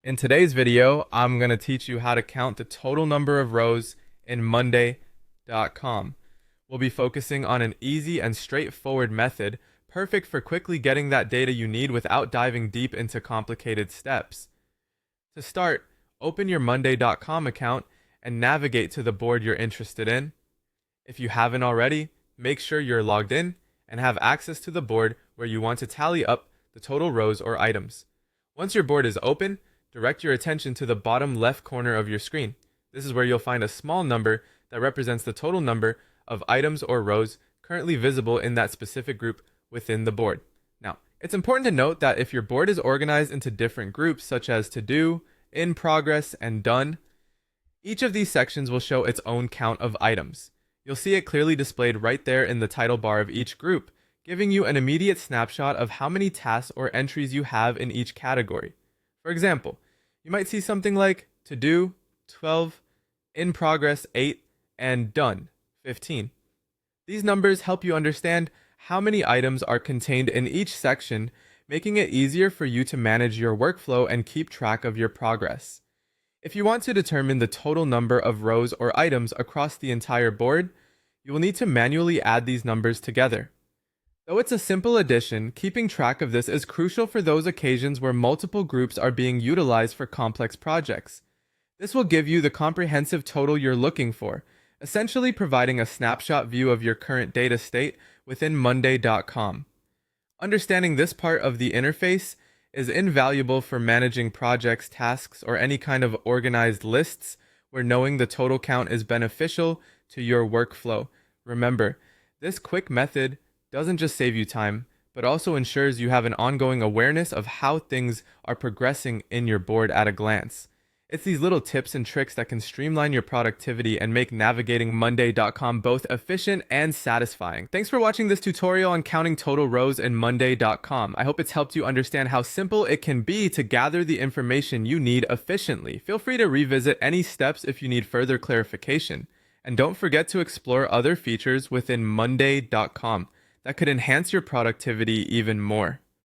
In today's video, I'm going to teach you how to count the total number of rows in Monday.com. We'll be focusing on an easy and straightforward method, perfect for quickly getting that data you need without diving deep into complicated steps. To start, open your Monday.com account and navigate to the board you're interested in. If you haven't already, make sure you're logged in and have access to the board where you want to tally up the total rows or items. Once your board is open, direct your attention to the bottom left corner of your screen. This is where you'll find a small number that represents the total number of items or rows currently visible in that specific group within the board. Now, it's important to note that if your board is organized into different groups such as to do, in progress, and done, each of these sections will show its own count of items. You'll see it clearly displayed right there in the title bar of each group, giving you an immediate snapshot of how many tasks or entries you have in each category. For example, you might see something like to do 12, in progress 8, and done 15. These numbers help you understand how many items are contained in each section, making it easier for you to manage your workflow and keep track of your progress. If you want to determine the total number of rows or items across the entire board, you will need to manually add these numbers together. Though it's a simple addition, keeping track of this is crucial for those occasions where multiple groups are being utilized for complex projects. This will give you the comprehensive total you're looking for, essentially providing a snapshot view of your current data state within Monday.com. Understanding this part of the interface is invaluable for managing projects, tasks, or any kind of organized lists where knowing the total count is beneficial to your workflow. Remember, this quick method doesn't just save you time, but also ensures you have an ongoing awareness of how things are progressing in your board at a glance. It's these little tips and tricks that can streamline your productivity and make navigating Monday.com both efficient and satisfying. Thanks for watching this tutorial on counting total rows in Monday.com. I hope it's helped you understand how simple it can be to gather the information you need efficiently. Feel free to revisit any steps if you need further clarification. And don't forget to explore other features within Monday.com that could enhance your productivity even more.